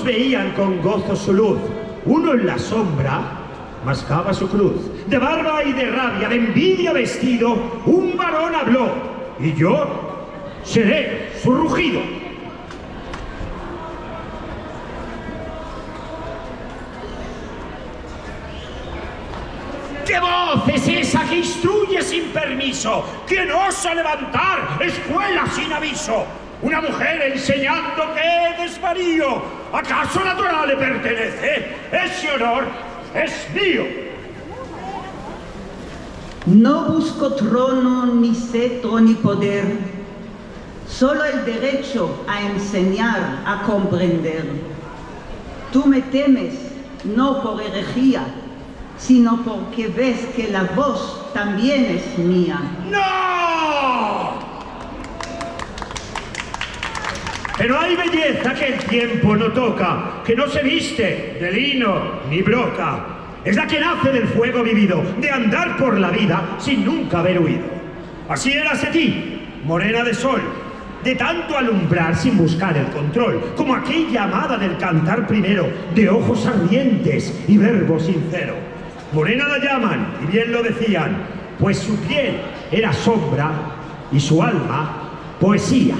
veían con gozo su luz. Uno en la sombra mascaba su cruz. De barba y de rabia, de envidia vestido, un varón habló, y yo seré su rugido. ¿Qué voz es esa que instruye sin permiso? ¿Quién osa levantar escuela sin aviso? Una mujer enseñando que desvarío. ¿Acaso la Torá le pertenece? Ese honor es mío. No busco trono, ni cetro, ni poder. Solo el derecho a enseñar, a comprender. Tú me temes, no por herejía, sino porque ves que la voz también es mía. ¡No! Pero hay belleza que el tiempo no toca, que no se viste de lino ni broca. Es la que nace del fuego vivido, de andar por la vida sin nunca haber huido. Así era Setí, morena de sol, de tanto alumbrar sin buscar el control, como aquella amada del cantar primero, de ojos ardientes y verbo sincero. Morena la llaman, y bien lo decían, pues su piel era sombra y su alma poesía.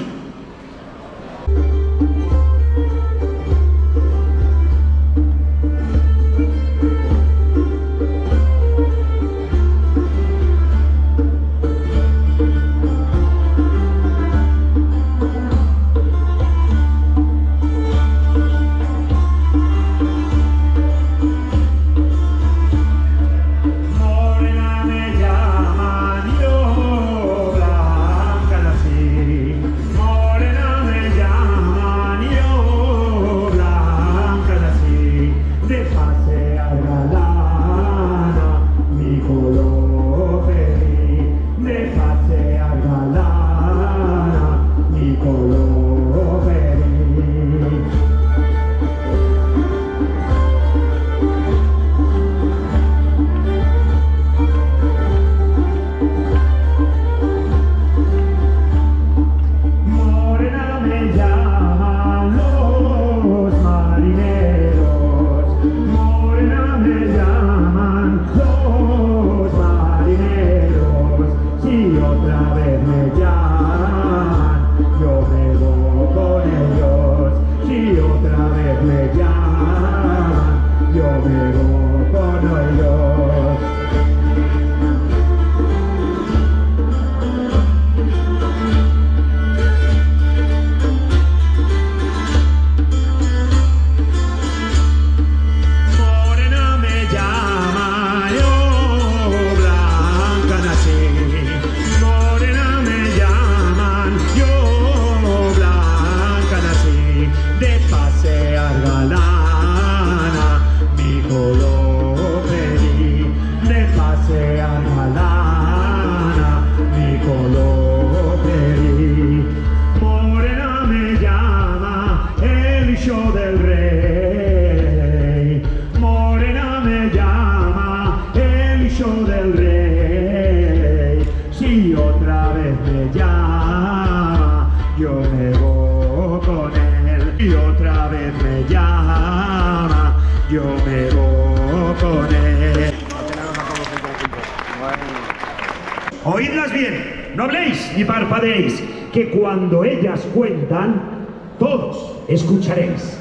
Oídlas bien, no habléis ni parpadeéis, que cuando ellas cuentan, todos escucharéis.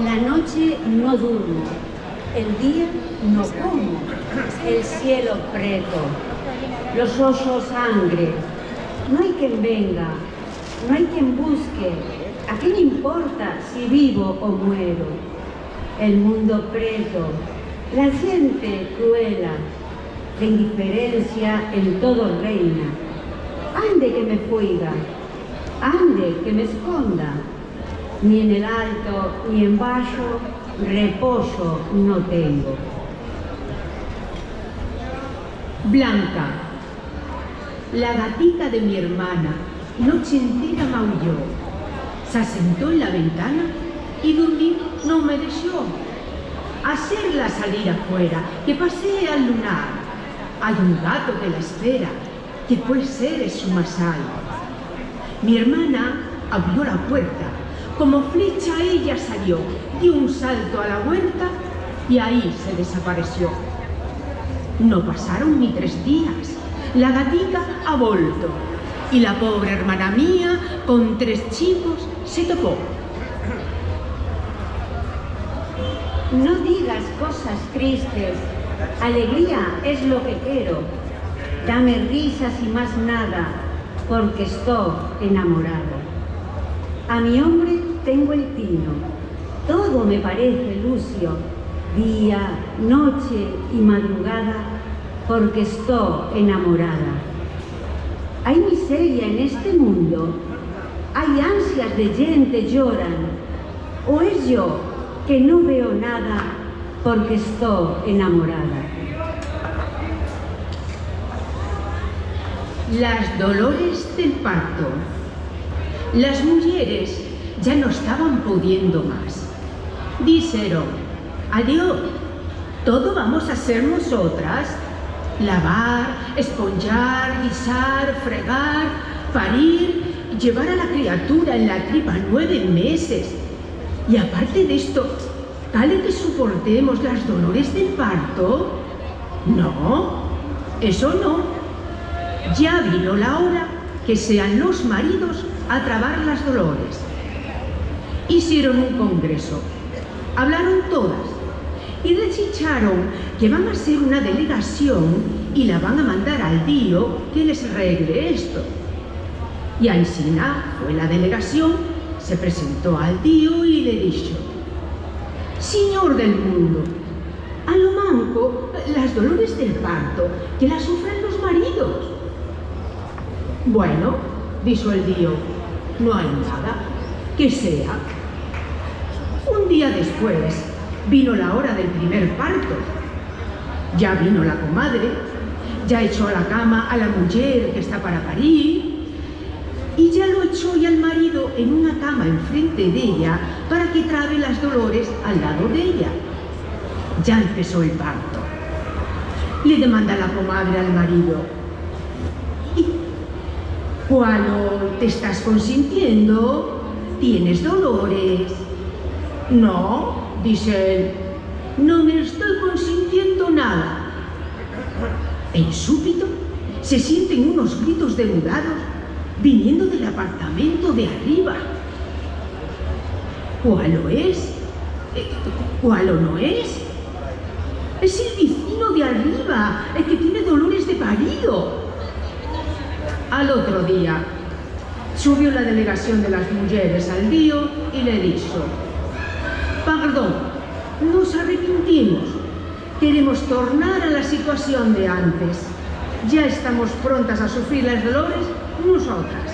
La noche no durmo, el día no como, el cielo preto, los ojos sangre. No hay quien venga, no hay quien busque. ¿A qué me importa si vivo o muero? El mundo preto, la gente cruela, la indiferencia en todo reina. Ande que me fuiga, ande que me esconda. Ni en el alto ni en bajo reposo no tengo. Blanca, la gatita de mi hermana, noche entera maulló. Se asentó en la ventana y dormir no me dejó. hacerla salir afuera, que pasee al lunar. Hay un gato que la espera, que puede ser su masai. Mi hermana abrió la puerta. Como flecha ella salió, dio un salto a la huerta y ahí se desapareció. No pasaron ni 3 días. La gatica ha vuelto y la pobre hermana mía, con 3 chicos, se topó. No digas cosas tristes, alegría es lo que quiero. Dame risas y más nada, porque estoy enamorado. A mi hombre tengo el tino, todo me parece lucio, día, noche y madrugada, porque estoy enamorada. Hay miseria en este mundo, hay ansias de gente lloran, o es yo que no veo nada porque estoy enamorada. Las dolores del parto. Las mujeres ya no estaban pudiendo más. Dijeron, adiós, todo vamos a hacer nosotras. Lavar, esponjar, guisar, fregar, parir, llevar a la criatura en la tripa 9 meses. Y aparte de esto, ¿cale que soportemos las dolores del parto? No, eso no. Ya vino la hora que sean los maridos a trabar las dolores. Hicieron un congreso, hablaron todas y deschicharon que van a hacer una delegación y la van a mandar al tío que les arregle esto. Y Aysina fue la delegación, se presentó al tío y le dijo, Señor del mundo, a lo manco las dolores del parto que las sufren los maridos. Bueno, dijo el tío, no hay nada, que sea. Un día después vino la hora del primer parto. Ya vino la comadre, ya echó a la cama a la mujer que está para parir y ya lo echó y al marido en una cama enfrente de ella para que trabe las dolores al lado de ella. Ya empezó el parto. Le demanda la comadre al marido, ¿y cuándo te estás consintiendo? ¿Tienes dolores? No, dice él, no me estoy consintiendo nada. En súbito se sienten unos gritos demudados viniendo del apartamento de arriba. ¿Cuál lo es? ¿Cuál o no es? Es el vecino de arriba, el que tiene dolores de parido. Al otro día subió la delegación de las mujeres al tío y le dijo, perdón, nos arrepentimos, queremos tornar a la situación de antes. Ya estamos prontas a sufrir los dolores nosotras.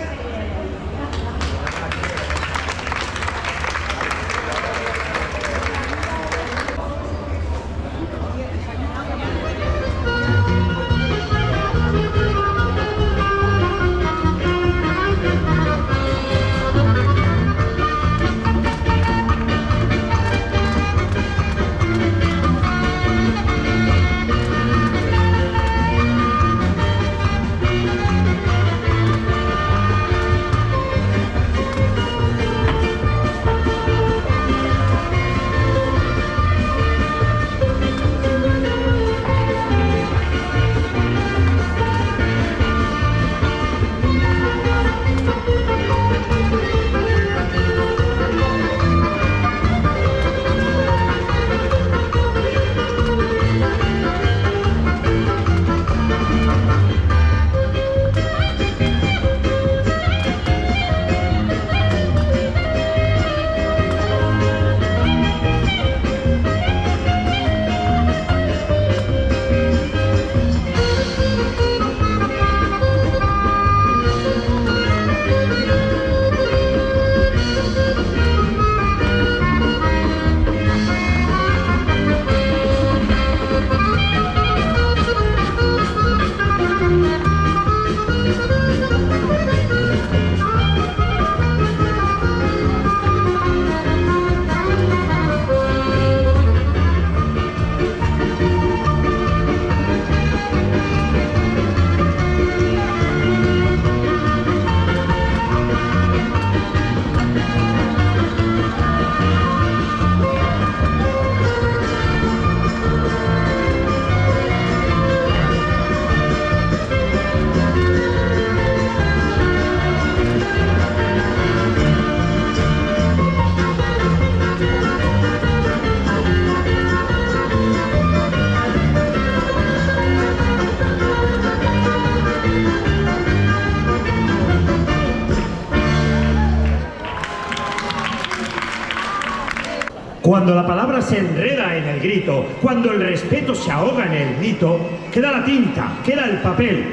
Cuando la palabra se enreda en el grito, cuando el respeto se ahoga en el mito, queda la tinta, queda el papel,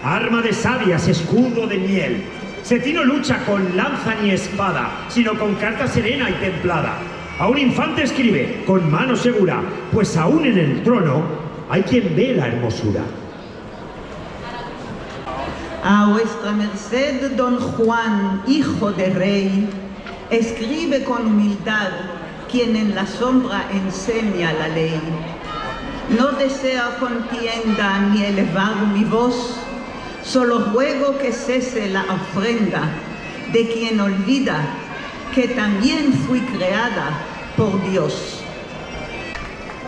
arma de sabias, escudo de miel. Setí no lucha con lanza ni espada, sino con carta serena y templada. A un infante escribe, con mano segura, pues aún en el trono hay quien ve la hermosura. A vuestra merced, don Juan, hijo de rey, escribe con humildad quien en la sombra enseña la ley. No deseo contienda ni elevar mi voz, solo ruego que cese la ofrenda de quien olvida que también fui creada por Dios.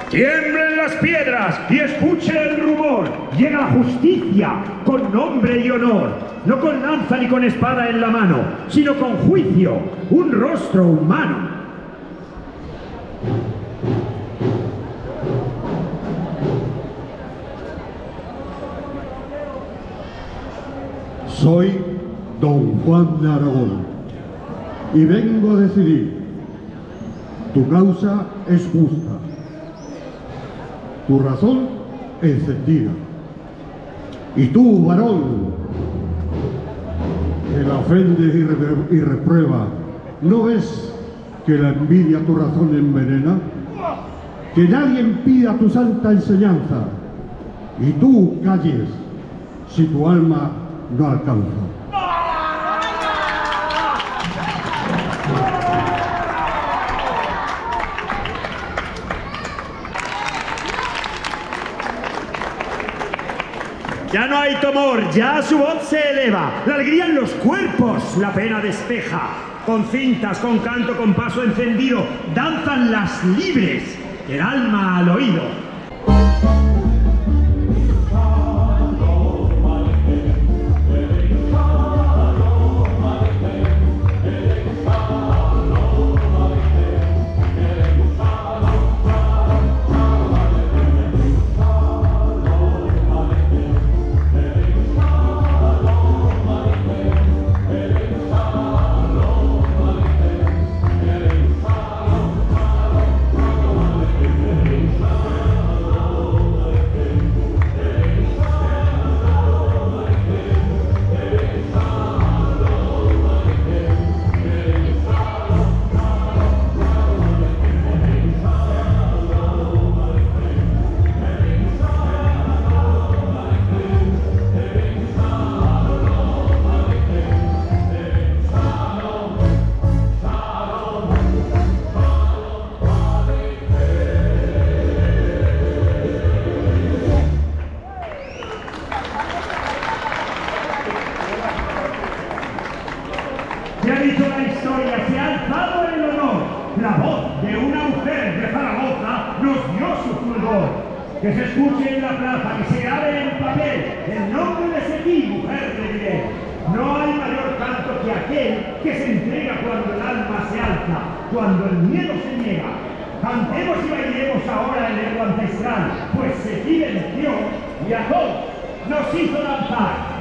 Tiemblen las piedras y escuchen el rumor. Llega la justicia con nombre y honor, no con lanza ni con espada en la mano, sino con juicio, un rostro humano. Soy don Juan de Aragón y vengo a decidir. Tu causa es justa, tu razón encendida. Y tú, varón, que la ofendes y reprueba, ¿no ves que la envidia tu razón envenena? Que nadie impida tu santa enseñanza y tú calles si tu alma no alcanza. Ya no hay temor, ya su voz se eleva, la alegría en los cuerpos, la pena despeja. Con cintas, con canto, con paso encendido, danzan las libres, el alma al oído. Se ha dicho la historia, se ha alzado el honor. La voz de una mujer de Zaragoza nos dio su fulgor. Que se escuche en la plaza, que se grabe en papel el nombre de Setí, mujer de bien. No hay mayor canto que aquel que se entrega cuando el alma se alza, cuando el miedo se niega. Cantemos y bailemos ahora el héroe ancestral, pues Setí venció y a todos nos hizo danzar.